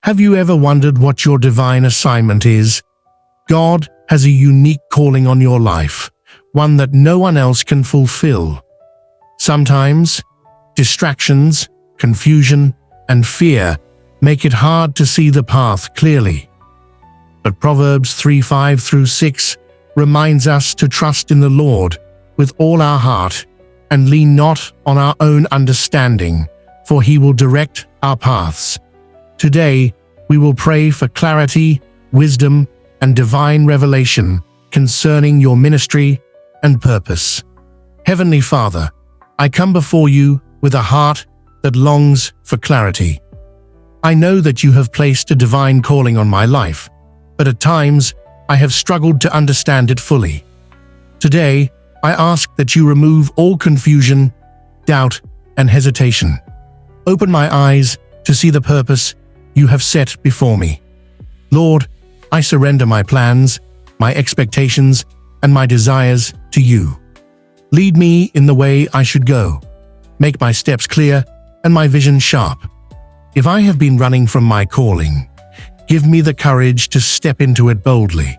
Have you ever wondered what your divine assignment is? God has a unique calling on your life, one that no one else can fulfill. Sometimes, distractions, confusion, and fear make it hard to see the path clearly. But Proverbs 3:5-6 reminds us to trust in the Lord with all our heart and lean not on our own understanding, for He will direct our paths. Today, we will pray for clarity, wisdom, and divine revelation concerning your ministry and purpose. Heavenly Father, I come before you with a heart that longs for clarity. I know that you have placed a divine calling on my life, but at times I have struggled to understand it fully. Today, I ask that you remove all confusion, doubt, and hesitation. Open my eyes to see the purpose you have set before me. Lord, I surrender my plans, my expectations, and my desires to you. Lead me in the way I should go. Make my steps clear and my vision sharp. If I have been running from my calling, give me the courage to step into it boldly.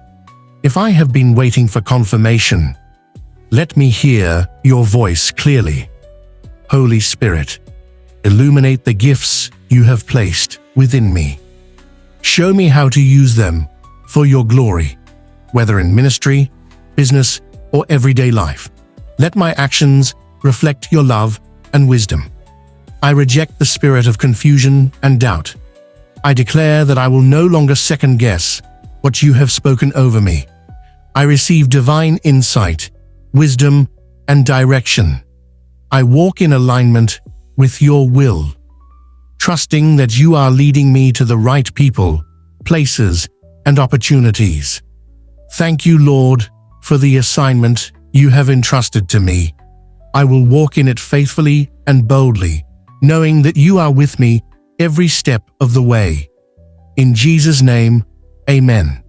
If I have been waiting for confirmation, let me hear your voice clearly. Holy Spirit, illuminate the gifts you have placed within me. Show me how to use them for your glory, whether in ministry, business, or everyday life. Let my actions reflect your love and wisdom. I reject the spirit of confusion and doubt. I declare that I will no longer second-guess what you have spoken over me. I receive divine insight, wisdom, and direction. I walk in alignment with your will, trusting that you are leading me to the right people, places, and opportunities. Thank you, Lord, for the assignment you have entrusted to me. I will walk in it faithfully and boldly, knowing that you are with me every step of the way. In Jesus' name, Amen.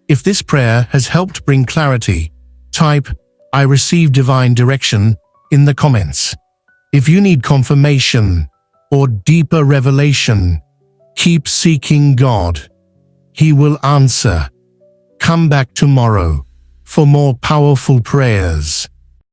If this prayer has helped bring clarity, type "I receive divine direction" in the comments. If you need confirmation or deeper revelation, keep seeking God. He will answer. Come back tomorrow for more powerful prayers.